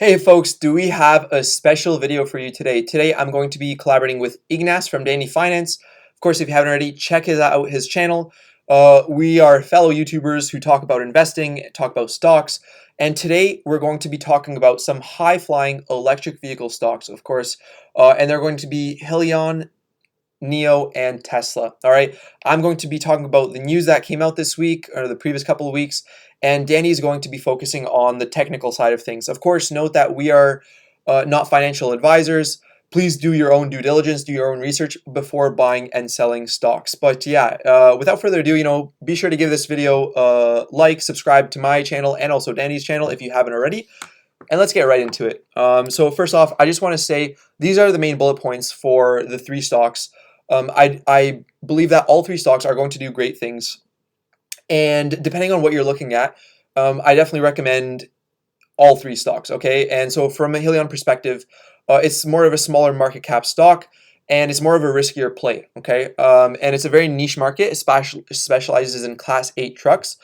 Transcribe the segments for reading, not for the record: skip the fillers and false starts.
Hey folks, do we have a special video for you today? Today I'm going to be collaborating with Ignas from Danny Finance. Of course, if you haven't already, check out his channel. We are fellow YouTubers who talk about investing, talk about stocks, and today we're going to be talking about some high-flying electric vehicle stocks, of course, and they're going to be Hyliion, Nio, and Tesla. All right, I'm going to be talking about the news that came out this week or the previous couple of weeks, and Danny is going to be focusing on the technical side of things. Of course, note that we are not financial advisors. Please do your own due diligence, do your own research before buying and selling stocks. But yeah, without further ado, be sure to give this video a like, subscribe to my channel and also Danny's channel if you haven't already. And let's get right into it. So first off, I just want to say these are the main bullet points for the three stocks. I believe that all three stocks are going to do great things. And depending on what you're looking at, I definitely recommend all three stocks, okay? And so from a Hyliion perspective, it's more of a smaller market cap stock, and it's more of a riskier play, okay? And it's a very niche market. It specializes in Class 8 trucks,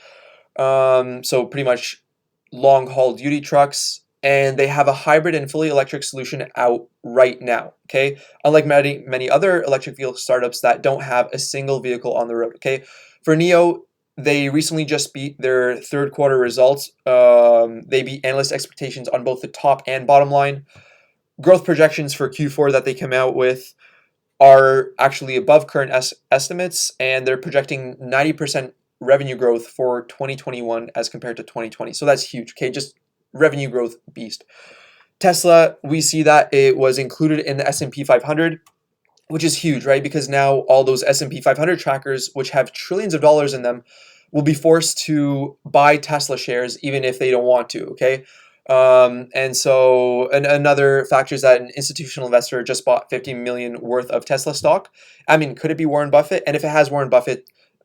so pretty much long-haul duty trucks, and they have a hybrid and fully electric solution out right now, okay? Unlike many other electric vehicle startups that don't have a single vehicle on the road, okay? For Nio, they recently just beat their third quarter results. They beat analyst expectations on both the top and bottom line. Growth projections for Q4 that they come out with are actually above current estimates, and they're projecting 90% revenue growth for 2021 as compared to 2020. So that's huge, okay? Just revenue growth beast. Tesla, we see that it was included in the S&P 500, which is huge, right? Because now all those S&P 500 trackers, which have trillions of dollars in them, will be forced to buy Tesla shares even if they don't want to, okay? And so another factor is that an institutional investor just bought 50 million worth of Tesla stock. I mean, could it be Warren Buffett? And if it has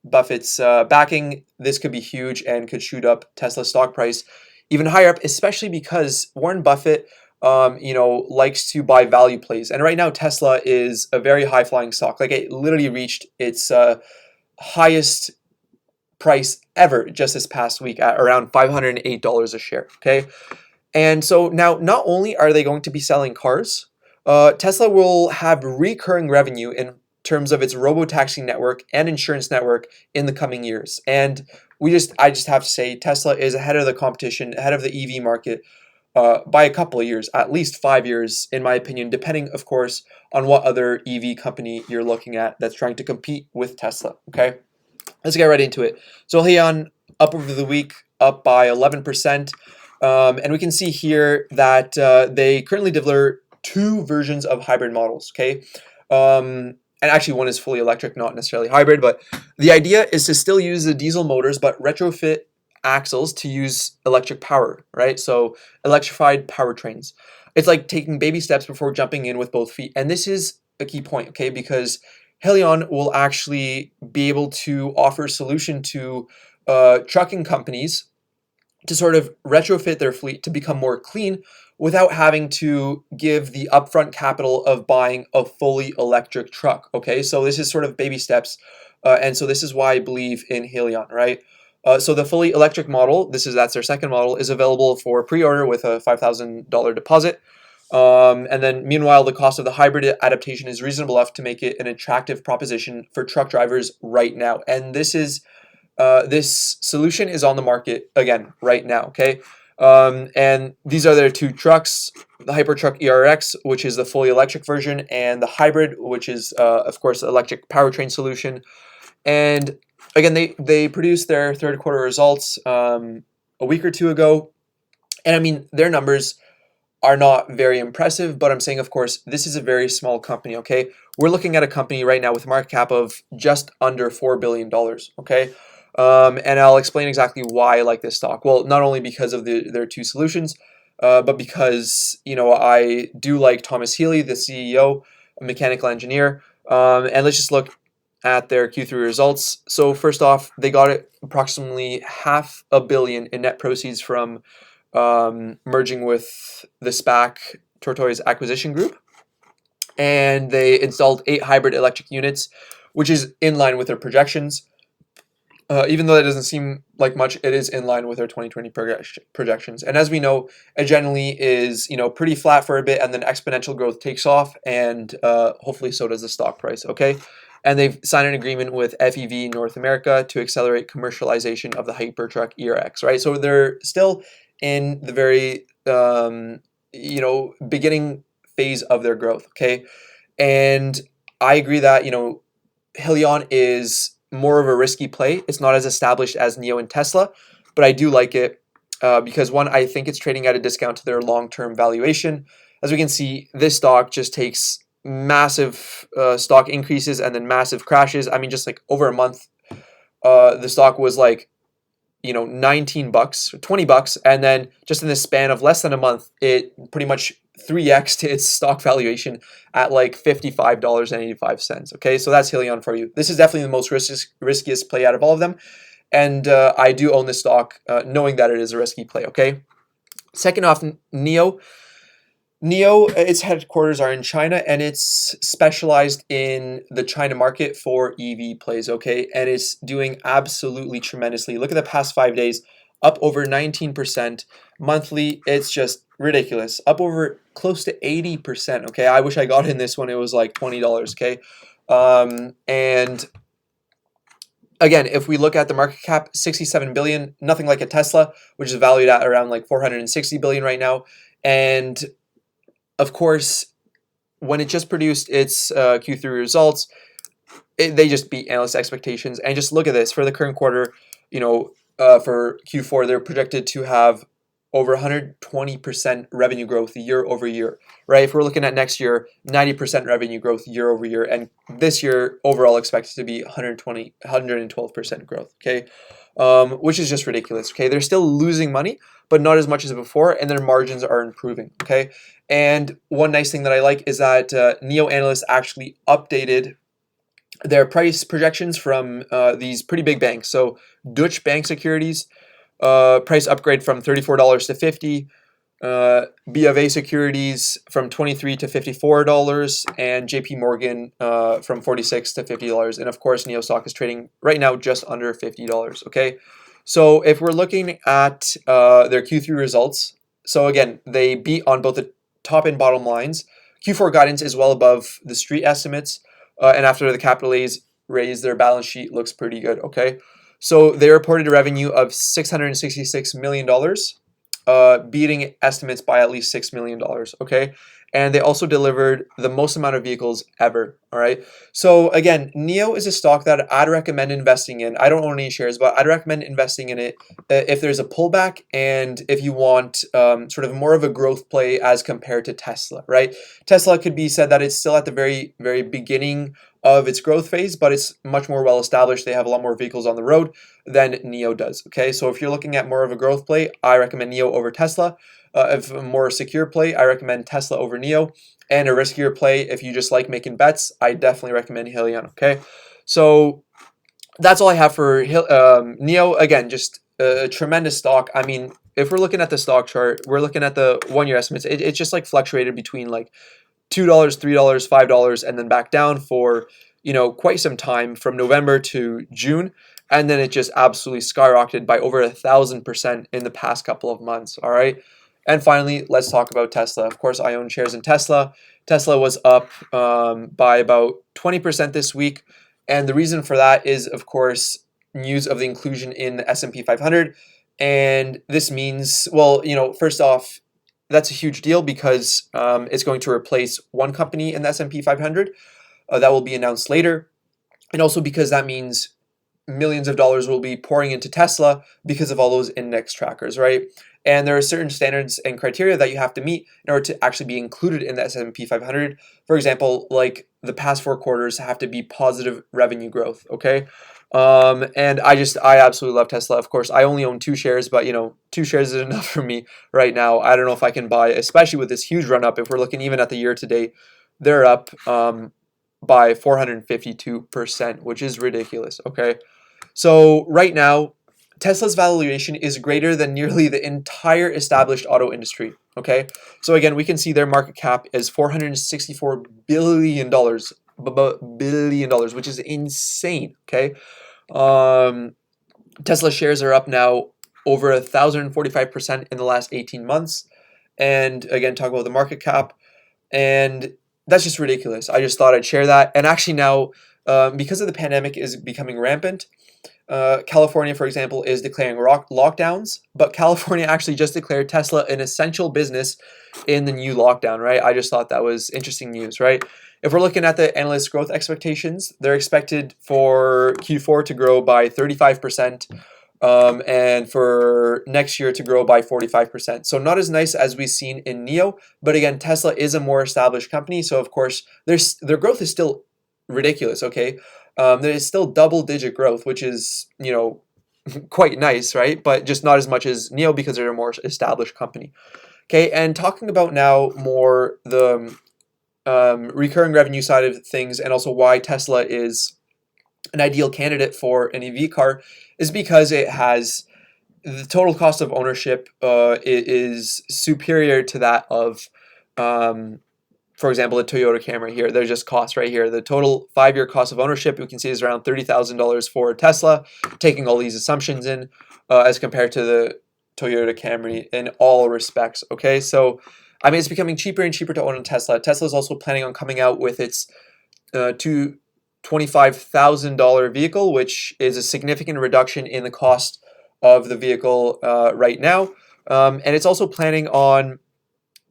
Buffett's backing, this could be huge and could shoot up Tesla stock price even higher up, especially because Warren Buffett, likes to buy value plays. And right now, Tesla is a very high flying stock. Like it literally reached its highest price ever just this past week at around $508 a share. Okay. And so now, not only are they going to be selling cars, Tesla will have recurring revenue in terms of its robo-taxi network and insurance network in the coming years. And I just have to say, Tesla is ahead of the competition, ahead of the EV market by a couple of years, at least 5 years, in my opinion, depending, of course, on what other EV company you're looking at that's trying to compete with Tesla. Okay, let's get right into it. So Hyliion up over the week, up by 11%. And we can see here that they currently deliver two versions of hybrid models, okay? And actually one is fully electric, not necessarily hybrid, but the idea is to still use the diesel motors, but retrofit axles to use electric power, right? So electrified powertrains. It's like taking baby steps before jumping in with both feet. And this is a key point, okay? Because Hyliion will actually be able to offer a solution to trucking companies to sort of retrofit their fleet to become more clean without having to give the upfront capital of buying a fully electric truck. Okay, so this is sort of baby steps, and so this is why I believe in Hyliion, right? So the fully electric model, that's their second model, is available for pre-order with a $5,000 deposit. And then meanwhile, the cost of the hybrid adaptation is reasonable enough to make it an attractive proposition for truck drivers right now. And this solution is on the market again right now, okay? And these are their two trucks, the Hypertruck ERX, which is the fully electric version, and the hybrid, which is, of course, the electric powertrain solution. And again, they produced their third quarter results a week or two ago. And I mean, their numbers are not very impressive, but I'm saying, of course, this is a very small company, okay? We're looking at a company right now with a market cap of just under $4 billion, okay? And I'll explain exactly why I like this stock. Well, not only because of their two solutions, but because, I do like Thomas Healy, the CEO, a mechanical engineer. And let's just look at their Q3 results. So first off, they got approximately $500 million in net proceeds from merging with the SPAC Tortoise Acquisition Group. And they installed 8 hybrid electric units, which is in line with their projections. Even though that doesn't seem like much, it is in line with our 2020 projections. And as we know, it generally is, pretty flat for a bit, and then exponential growth takes off, and hopefully so does the stock price. Okay, and they've signed an agreement with FEV North America to accelerate commercialization of the Hypertruck ERX. Right, so they're still in the very beginning phase of their growth. Okay, and I agree that Hyliion is more of a risky play. It's not as established as Nio and Tesla, but I do like it because one, I think it's trading at a discount to their long-term valuation. As we can see, this stock just takes massive stock increases and then massive crashes. I mean, just like over a month, the stock was like 19 bucks, 20 bucks, and then just in the span of less than a month, it pretty much 3x'd its stock valuation at like $55.85. Okay, so that's Hyliion for you. This is definitely the most riskiest play out of all of them, and I do own this stock knowing that it is a risky play. Okay, second off, Nio. Nio, its headquarters are in China, and it's specialized in the China market for EV plays, okay? And it's doing absolutely tremendously. Look at the past 5 days, up over 19%. Monthly, it's just ridiculous. Up over close to 80%, okay? I wish I got in this one. It was like $20, okay? And again, if we look at the market cap, 67 billion, nothing like a Tesla, which is valued at around like 460 billion right now. And of course, when it just produced its Q3 results, they just beat analyst expectations. And just look at this for the current quarter. For Q4, they're projected to have over 120% revenue growth year over year. Right? If we're looking at next year, 90% revenue growth year over year, and this year overall expected to be 112% growth. Okay, which is just ridiculous. Okay, they're still losing money, but not as much as before, and their margins are improving. Okay, and one nice thing that I like is that Nio analysts actually updated their price projections from these pretty big banks. So Deutsche Bank Securities price upgrade from $34 to $50. B of A Securities from $23 to $54, and JP Morgan from $46 to $50. And of course, Nio Stock is trading right now just under $50. Okay, so if we're looking at their Q3 results, so again, they beat on both the top and bottom lines. Q4 guidance is well above the street estimates, and after the capital raise, their balance sheet looks pretty good. Okay, so they reported a revenue of $666 million. Beating estimates by at least $6 million, okay? And they also delivered the most amount of vehicles ever, all right? So again, Nio is a stock that I'd recommend investing in. I don't own any shares, but I'd recommend investing in it if there's a pullback and if you want sort of more of a growth play as compared to Tesla, right? Tesla could be said that it's still at the very, very beginning of its growth phase, but it's much more well established. They have a lot more vehicles on the road than Nio does. Okay, so if you're looking at more of a growth play, I recommend Nio over Tesla. If a more secure play, I recommend Tesla over Nio. And a riskier play, if you just like making bets, I definitely recommend Hyliion. Okay, so that's all I have for Nio. Again, just a tremendous stock. I mean, if we're looking at the stock chart, we're looking at the 1 year estimates. It's just like fluctuated between like $2, $3, $5, and then back down for quite some time from November to June, and then it just absolutely skyrocketed by over 1,000% in the past couple of months. All right, and finally, let's talk about Tesla. Of course, I own shares in Tesla. Tesla was up by about 20% this week, and the reason for that is, of course, news of the inclusion in the S&P 500, and this means, well, first off, that's a huge deal because it's going to replace one company in the S&P 500 that will be announced later, and also because that means millions of dollars will be pouring into Tesla because of all those index trackers, right? And there are certain standards and criteria that you have to meet in order to actually be included in the S&P 500. For example, like the past 4 quarters have to be positive revenue growth, okay? And I absolutely love Tesla. Of course, I only own 2 shares, but 2 shares is enough for me right now. I don't know if I can buy, especially with this huge run up. If we're looking even at the year to date, they're up by 452%, which is ridiculous. Okay, so right now, Tesla's valuation is greater than nearly the entire established auto industry. Okay, so again, we can see their market cap is $464 billion, which is insane. Okay, Tesla shares are up now over 1,045% in the last 18 months. And again, talk about the market cap. And that's just ridiculous. I just thought I'd share that. And actually now, because of the pandemic is becoming rampant, California, for example, is declaring lockdowns, but California actually just declared Tesla an essential business in the new lockdown, right? I just thought that was interesting news, right? If we're looking at the analyst growth expectations, they're expected for Q4 to grow by 35%, and for next year to grow by 45%. So not as nice as we've seen in Nio, but again, Tesla is a more established company, so of course, their growth is still ridiculous, okay? There is still double-digit growth, which is, quite nice, right? But just not as much as Nio because they're a more established company. Okay, and talking about now more the recurring revenue side of things and also why Tesla is an ideal candidate for an EV car is because it has the total cost of ownership is superior to that of for example, the Toyota Camry here. There's just cost right here. The total 5-year cost of ownership, we can see, is around $30,000 for Tesla, taking all these assumptions in, as compared to the Toyota Camry in all respects. Okay, so I mean, it's becoming cheaper and cheaper to own a Tesla. Tesla is also planning on coming out with its $25,000 vehicle, which is a significant reduction in the cost of the vehicle right now. And it's also planning on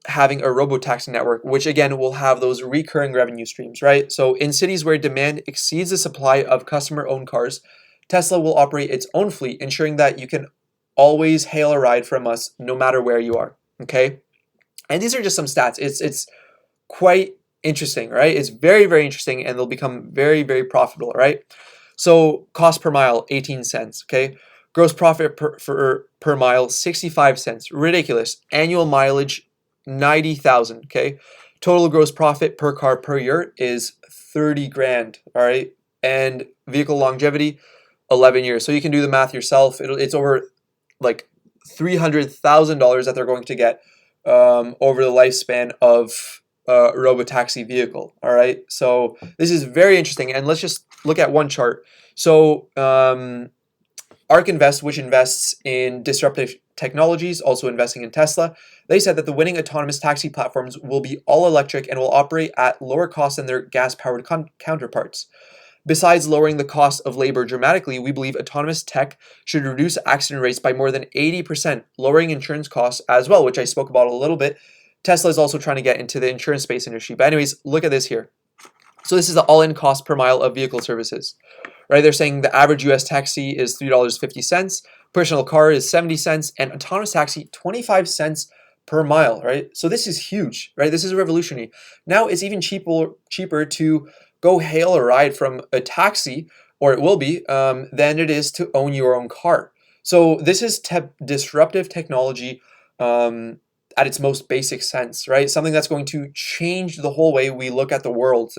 having a robo-taxi network, which again will have those recurring revenue streams, right? So in cities where demand exceeds the supply of customer-owned cars, Tesla will operate its own fleet, ensuring that you can always hail a ride from us no matter where you are, okay? And these are just some stats. It's quite interesting, right? It's very, very interesting, and they'll become very, very profitable, right? So cost per mile, 18 cents, okay? Gross profit per mile, 65 cents. Ridiculous. Annual mileage, 90,000, okay? Total gross profit per car per year is 30 grand, all right? And vehicle longevity, 11 years. So you can do the math yourself. It's over like $300,000 that they're going to get over the lifespan of a robotaxi vehicle, all right? So this is very interesting. And let's just look at one chart. So ARK Invest, which invests in disruptive technologies, also investing in Tesla, they said that the winning autonomous taxi platforms will be all electric and will operate at lower cost than their gas-powered counterparts. Besides lowering the cost of labor dramatically, we believe autonomous tech should reduce accident rates by more than 80%, lowering insurance costs as well, which I spoke about a little bit. Tesla is also trying to get into the insurance space industry. But anyways, look at this here. So this is the all-in cost per mile of vehicle services, right? They're saying the average US taxi is $3.50, personal car is 70 cents, and autonomous taxi 25 cents per mile, right? So this is huge, right? This is revolutionary. Now it's even cheaper to go hail a ride from a taxi, or it will be, than it is to own your own car. So this is disruptive technology at its most basic sense, right? Something that's going to change the whole way we look at the world.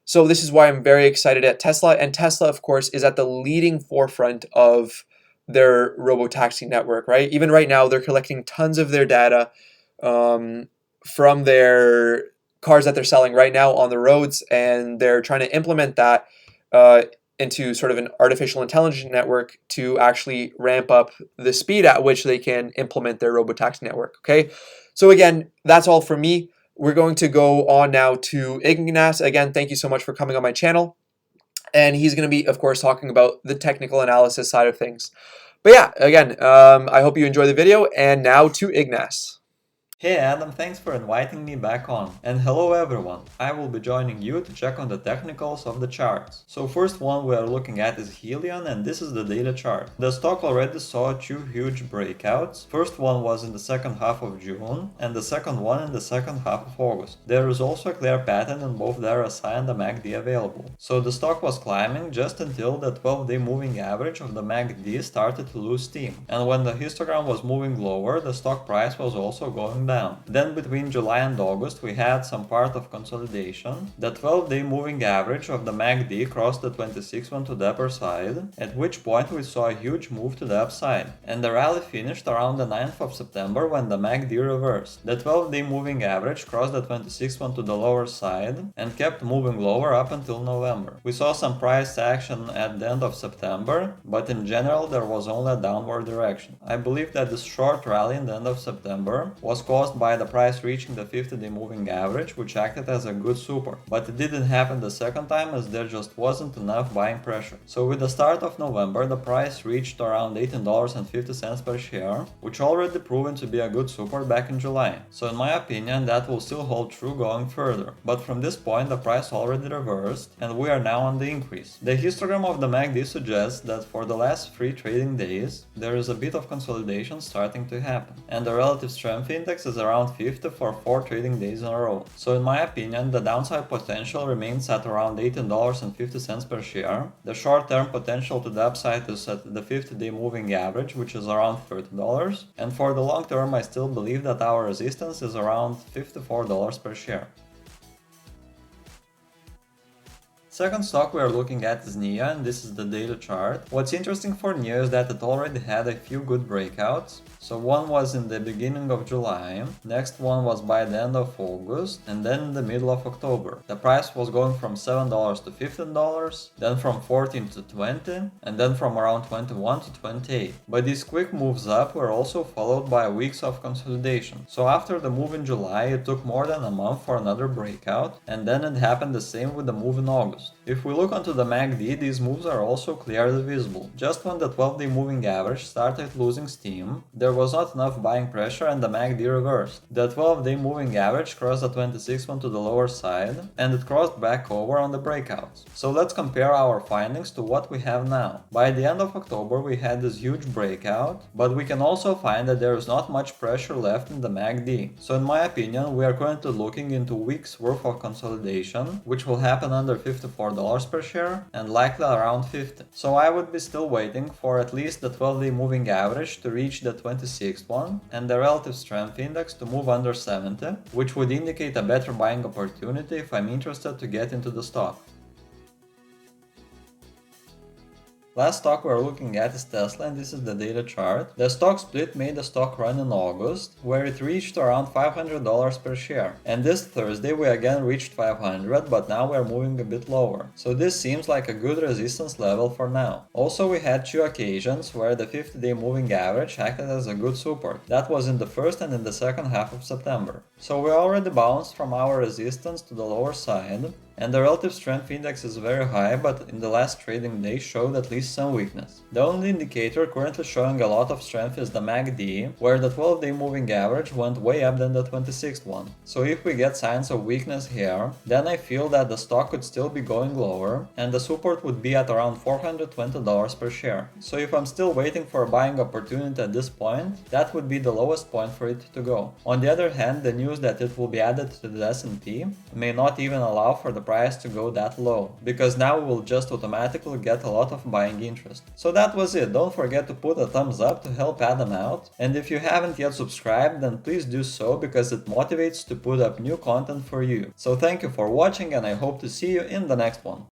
So this is why I'm very excited at Tesla. And Tesla, of course, is at the leading forefront of their robo-taxi network, right? Even right now, they're collecting tons of their data from their cars that they're selling right now on the roads, and they're trying to implement that into sort of an artificial intelligence network to actually ramp up the speed at which they can implement their robotaxi network, okay? So again, that's all for me. We're going to go on now to Ignas. Again, thank you so much for coming on my channel. And he's going to be, of course, talking about the technical analysis side of things. But yeah, again, I hope you enjoy the video. And now to Ignas. Hey Adam, thanks for inviting me back on. And hello everyone, I will be joining you to check on the technicals of the charts. So first one we are looking at is Hyliion, and this is the data chart. The stock already saw 2 huge breakouts. First one was in the second half of June, and the second one in the second half of August. There is also a clear pattern in both the RSI and the MACD available. So the stock was climbing just until the 12-day moving average of the MACD started to lose steam. And when the histogram was moving lower, the stock price was also going going down. Then between July and August we had some part of consolidation. The 12-day moving average of the MACD crossed the 26th one to the upper side, at which point we saw a huge move to the upside. And the rally finished around the 9th of September when the MACD reversed. The 12-day moving average crossed the 26th one to the lower side and kept moving lower up until November. We saw some price action at the end of September, but in general there was only a downward direction. I believe that this short rally in the end of September was caused by the price reaching the 50-day moving average, which acted as a good support. But it didn't happen the second time as there just wasn't enough buying pressure. So with the start of November, the price reached around $18.50 per share, which already proven to be a good support back in July. So in my opinion, that will still hold true going further. But from this point, the price already reversed, and we are now on the increase. The histogram of the MACD suggests that for the last 3 trading days, there is a bit of consolidation starting to happen, and the relative strength index is around 50 for 4 trading days in a row. So in my opinion, the downside potential remains at around $18.50 per share. The short-term potential to the upside is at the 50-day moving average, which is around $30, and for the long term I still believe that our resistance is around $54 per share. Second stock we are looking at is Nio, and this is the daily chart. What's interesting for Nio is that it already had a few good breakouts. So one was in the beginning of July, next one was by the end of August, and then in the middle of October. The price was going from $7 to $15, then from 14 to 20, and then from around 21 to 28. But these quick moves up were also followed by weeks of consolidation. So after the move in July, it took more than a month for another breakout, and then it happened the same with the move in August. If we look onto the MACD, these moves are also clearly visible. Just when the 12-day moving average started losing steam, there was not enough buying pressure and the MACD reversed. The 12-day moving average crossed the 26th one to the lower side, and it crossed back over on the breakouts. So let's compare our findings to what we have now. By the end of October we had this huge breakout, but we can also find that there is not much pressure left in the MACD. So in my opinion, we are currently looking into weeks worth of consolidation, which will happen under $54 per share and likely around 50. So I would be still waiting for at least the 12-day moving average to reach the 26th one and the relative strength index to move under 70, which would indicate a better buying opportunity if I'm interested to get into the stock. Last stock we're looking at is Tesla, and this is the daily chart. The stock split made the stock run in August, where it reached around $500 per share. And this Thursday we again reached 500, but now we're moving a bit lower. So this seems like a good resistance level for now. Also we had 2 occasions where the 50-day moving average acted as a good support. That was in the first and in the second half of September. So we already bounced from our resistance to the lower side, and the relative strength index is very high, but in the last trading day showed at least some weakness. The only indicator currently showing a lot of strength is the MACD, where the 12-day moving average went way up than the 26th one. So if we get signs of weakness here, then I feel that the stock could still be going lower, and the support would be at around $420 per share. So if I'm still waiting for a buying opportunity at this point, that would be the lowest point for it to go. On the other hand, the news that it will be added to the S&P may not even allow for the price to go that low, because now we will just automatically get a lot of buying interest. So that was it. Don't forget to put a thumbs up to help Adam out, and if you haven't yet subscribed, then please do so because it motivates to put up new content for you. So thank you for watching, and I hope to see you in the next one.